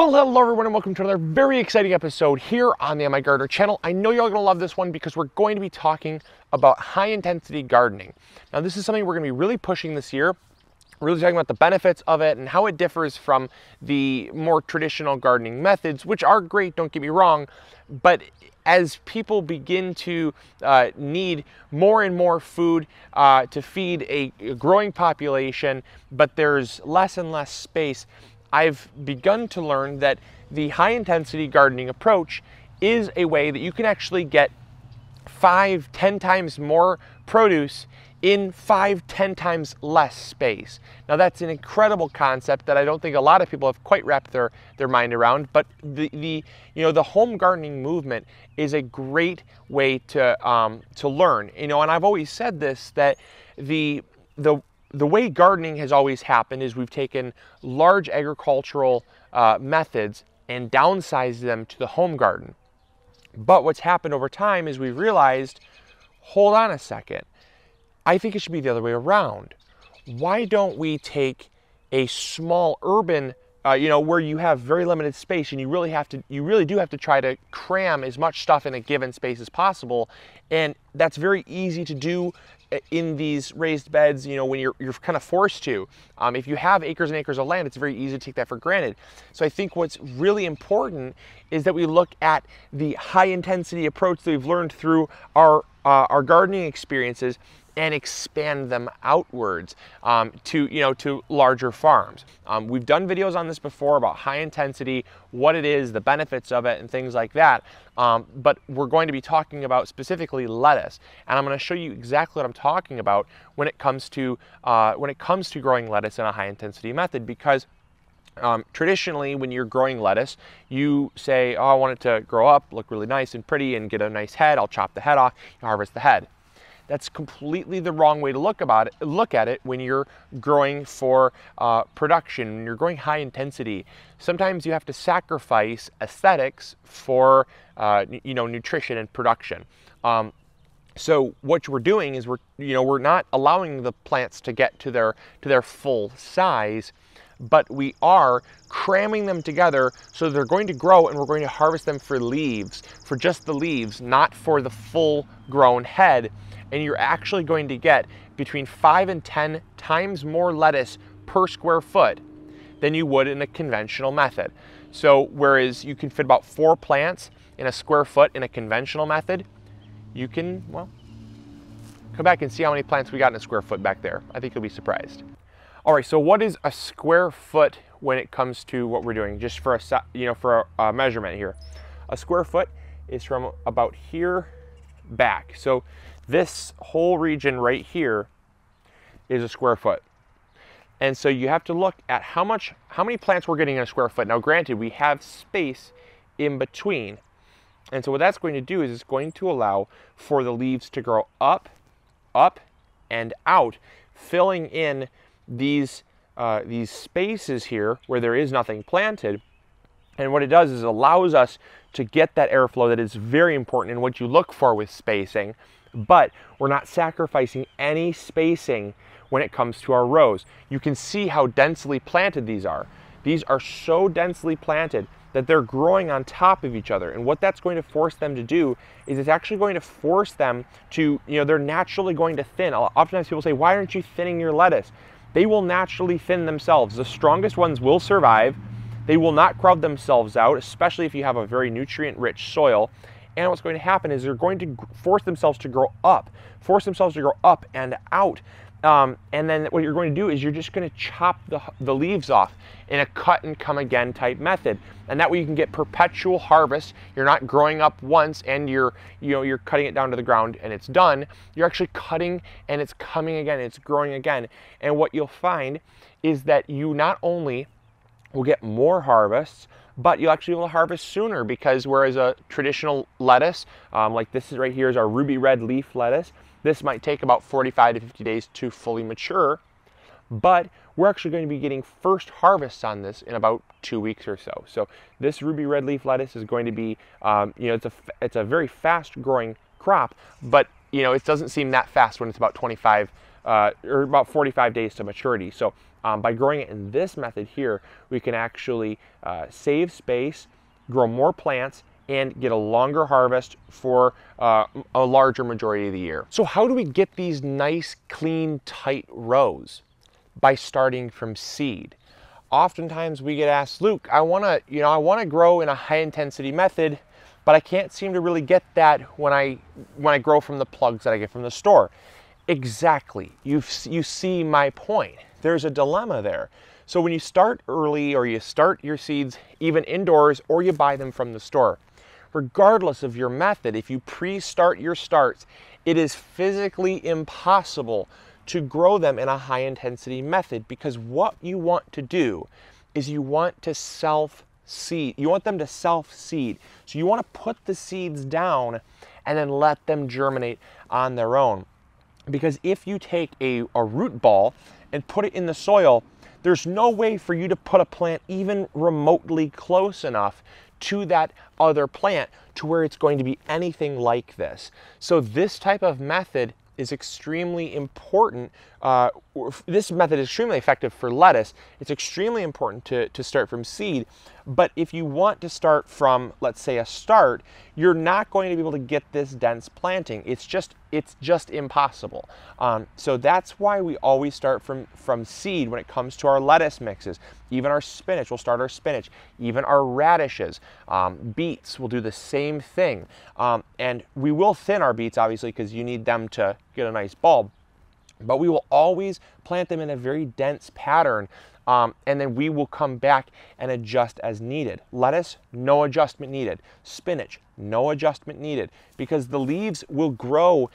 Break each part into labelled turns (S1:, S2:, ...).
S1: Well, hello everyone and welcome to another very exciting episode here on the MIgardener channel. I know you're all gonna love this one because we're going to be talking about high intensity gardening. Now this is something we're gonna be really pushing this year, really talking about the benefits of it and how it differs from the more traditional gardening methods, which are great, don't get me wrong, but as people begin to need more and more food to feed a growing population, but there's less and less space, I've begun to learn that the high intensity gardening approach is a way that you can actually get 5-10 times more produce in 5-10 times less space. Now that's an incredible concept that I don't think a lot of people have quite wrapped their mind around, but the home gardening movement is a great way to learn. And I've always said this, that the way gardening has always happened is we've taken large agricultural methods and downsized them to the home garden. But what's happened over time is we've realized, hold on a second, I think it should be the other way around. Why don't we take a small urban, where you have very limited space and you really do have to try to cram as much stuff in a given space as possible, and that's very easy to do in these raised beds, when you're kind of forced to. If you have acres and acres of land, it's very easy to take that for granted. So I think what's really important is that we look at the high intensity approach that we've learned through our gardening experiences and expand them outwards to larger farms. We've done videos on this before about high intensity, what it is, the benefits of it, and things like that. But we're going to be talking about specifically lettuce, and I'm going to show you exactly what I'm talking about when it comes to growing lettuce in a high intensity method. Because traditionally, when you're growing lettuce, you say, "Oh, I want it to grow up, look really nice and pretty, and get a nice head. I'll chop the head off, harvest the head." That's completely the wrong way to look at it when you're growing for production, when you're growing high intensity. Sometimes you have to sacrifice aesthetics for nutrition and production. So what we're doing is we're not allowing the plants to get to their full size, but we are cramming them together so they're going to grow, and we're going to harvest them for leaves, for just the leaves, not for the full grown head. And you're actually going to get between 5 and 10 times more lettuce per square foot than you would in a conventional method. So whereas you can fit about 4 plants in a square foot in a conventional method, you can, well, come back and see how many plants we got in a square foot back there. I think you'll be surprised. All right, so what is a square foot when it comes to what we're doing? Just for a measurement here. A square foot is from about here back. So this whole region right here is a square foot. And so you have to look at how many plants we're getting in a square foot. Now granted, we have space in between. And so what that's going to do is it's going to allow for the leaves to grow up, and out, filling in these spaces here where there is nothing planted. And what it does is it allows us to get that airflow that is very important and what you look for with spacing, but we're not sacrificing any spacing when it comes to our rows. You can see how densely planted these are. These are so densely planted that they're growing on top of each other. And what that's going to force them to do is it's actually going to force them to, they're naturally going to thin. Oftentimes people say, why aren't you thinning your lettuce? They will naturally thin themselves. The strongest ones will survive. They will not crowd themselves out, especially if you have a very nutrient-rich soil. And what's going to happen is they're going to force themselves to grow up and out. And then what you're going to do is you're just going to chop the leaves off in a cut and come again type method. And that way you can get perpetual harvest. You're not growing up once and you're cutting it down to the ground and it's done. You're actually cutting and it's coming again, it's growing again. And what you'll find is that you not only will get more harvests, but you actually will harvest sooner, because whereas a traditional lettuce, like this is right here is our ruby red leaf lettuce, this might take about 45 to 50 days to fully mature, but we're actually going to be getting first harvests on this in about 2 weeks or so. So this ruby red leaf lettuce is going to be, it's a very fast growing crop, but it doesn't seem that fast when it's about 25 or about 45 days to maturity. So by growing it in this method here, we can actually save space, grow more plants, and get a longer harvest for a larger majority of the year. So how do we get these nice, clean, tight rows? By starting from seed. Oftentimes we get asked, Luke, I want to grow in a high intensity method, but I can't seem to really get that when I grow from the plugs that I get from the store. Exactly. You see my point. There's a dilemma there. So when you start early, or you start your seeds even indoors, or you buy them from the store, regardless of your method, if you pre-start your starts, it is physically impossible to grow them in a high intensity method, because what you want to do is you want to self-seed. You want them to self-seed. So you want to put the seeds down and then let them germinate on their own. Because if you take a root ball and put it in the soil, there's no way for you to put a plant even remotely close enough to that other plant to where it's going to be anything like this. So this type of method is extremely important. This method is extremely effective for lettuce. It's extremely important to start from seed. But if you want to start from, let's say, a start, you're not going to be able to get this dense planting. It's just impossible. So that's why we always start from seed when it comes to our lettuce mixes. Even our spinach, we'll start our spinach. Even our radishes, beets, we'll do the same thing. And we will thin our beets, obviously, because you need them to get a nice bulb. But we will always plant them in a very dense pattern, and then we will come back and adjust as needed. Lettuce, no adjustment needed. Spinach, no adjustment needed, because the leaves will grow.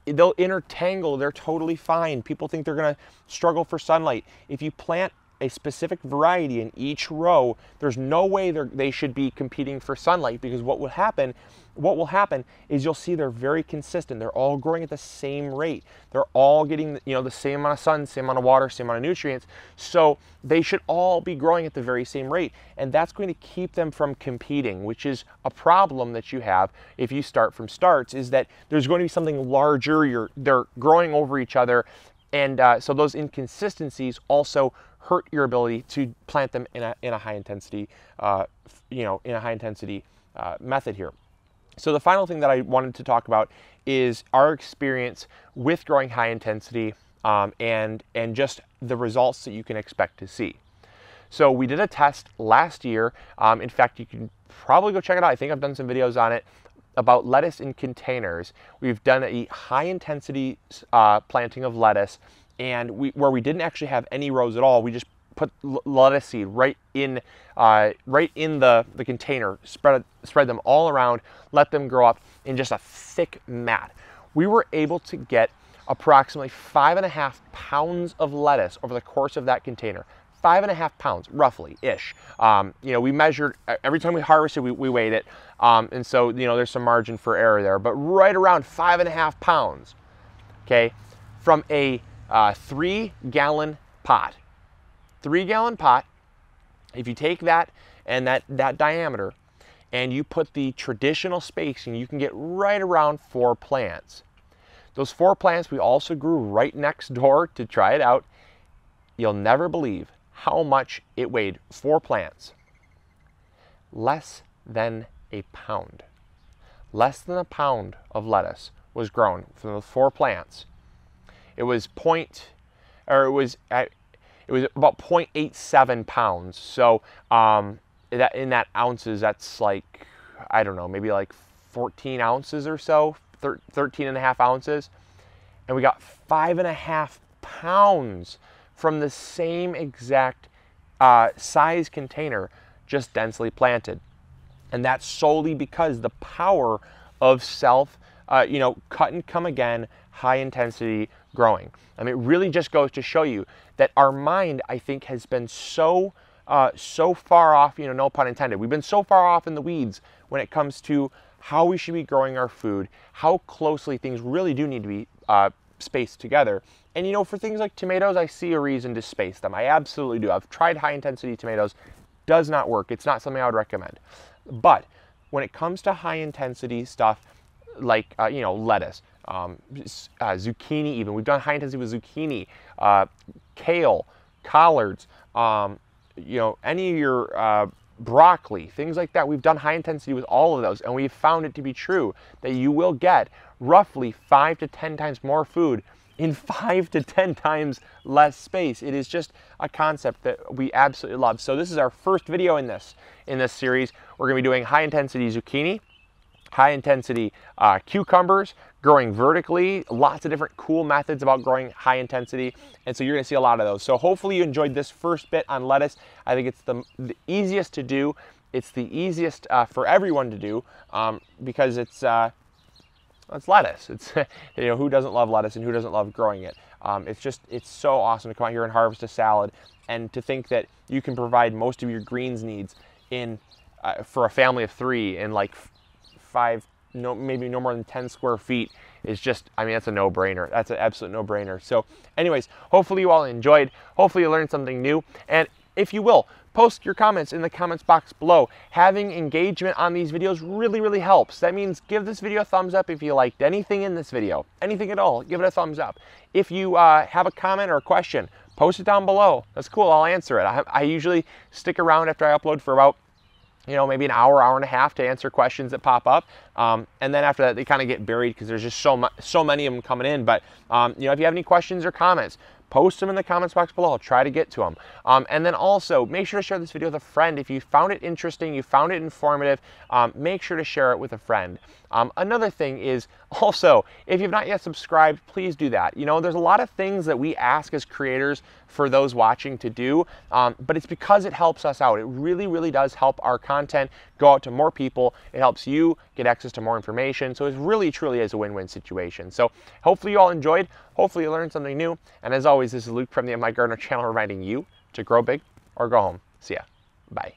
S1: They'll intertangle. They're totally fine. People think they're going to struggle for sunlight. If you plant a specific variety in each row, there's no way they should be competing for sunlight, because what will happen is you'll see they're very consistent. They're all growing at the same rate. They're all getting the same amount of sun, same amount of water, same amount of nutrients. So they should all be growing at the very same rate, and that's going to keep them from competing, which is a problem that you have if you start from starts, is that there's going to be something larger. They're growing over each other, and so those inconsistencies also hurt your ability to plant them in a high intensity, method here. So the final thing that I wanted to talk about is our experience with growing high intensity, and just the results that you can expect to see. So we did a test last year. In fact, you can probably go check it out. I think I've done some videos on it about lettuce in containers. We've done a high intensity planting of lettuce, and where we didn't actually have any rows at all. We just put lettuce seed right in the container, spread them all around, let them grow up in just a thick mat. We were able to get approximately 5.5 pounds of lettuce over the course of that container. 5.5 pounds, roughly, ish. We measured, every time we harvested, we weighed it. And so, there's some margin for error there, but right around 5.5 pounds, okay, from a 3-gallon pot. 3-gallon pot, if you take that and that diameter and you put the traditional spacing, you can get right around 4 plants. Those 4 plants we also grew right next door to try it out. You'll never believe how much it weighed. 4 plants. Less than a pound. Less than a pound of lettuce was grown from those 4 plants. It was about 0.87 pounds. So in that ounces, that's like, I don't know, maybe like 14 ounces or so, 13.5 ounces. And we got 5.5 pounds from the same exact size container, just densely planted. And that's solely because the power of cut and come again, high intensity growing. I mean, it really just goes to show you that our mind, I think, has been so far off, no pun intended. We've been so far off in the weeds when it comes to how we should be growing our food, how closely things really do need to be spaced together. And for things like tomatoes, I see a reason to space them. I absolutely do. I've tried high intensity tomatoes. Does not work. It's not something I would recommend. But when it comes to high intensity stuff like lettuce, zucchini even. We've done high intensity with zucchini, kale, collards, you know, any of your broccoli, things like that. We've done high intensity with all of those, and we've found it to be true that you will get roughly 5 to 10 times more food in 5 to 10 times less space. It is just a concept that we absolutely love. So this is our first video in this series. We're going to be doing high intensity zucchini, high intensity cucumbers, growing vertically, lots of different cool methods about growing high intensity. And so you're gonna see a lot of those. So hopefully you enjoyed this first bit on lettuce. I think it's the easiest to do. It's the easiest for everyone to do because it's lettuce. It's, you know, who doesn't love lettuce and who doesn't love growing it? It's so awesome to come out here and harvest a salad, and to think that you can provide most of your greens needs in for a family of 3 in like 5, maybe no more than 10 square feet is just, I mean, that's a no-brainer. That's an absolute no-brainer. So anyways, hopefully you all enjoyed. Hopefully you learned something new. And if you will, post your comments in the comments box below. Having engagement on these videos really, really helps. That means give this video a thumbs up if you liked anything in this video. Anything at all, give it a thumbs up. If you have a comment or a question, post it down below. That's cool, I'll answer it. I usually stick around after I upload for about, you know, maybe an hour, hour and a half to answer questions that pop up. And then after that, they kind of get buried because there's just so many of them coming in. But, you know, if you have any questions or comments, post them in the comments box below. I'll try to get to them. And then also, make sure to share this video with a friend. If you found it interesting, you found it informative, make sure to share it with a friend. Another thing is also, if you've not yet subscribed, please do that. You know, there's a lot of things that we ask as creators for those watching to do, but it's because it helps us out. It really, really does help our content go out to more people. It helps you get access to more information. So it really, truly is a win-win situation. So hopefully you all enjoyed. Hopefully you learned something new. And as always, this is Luke from the MIgardener channel reminding you to grow big or go home. See ya. Bye.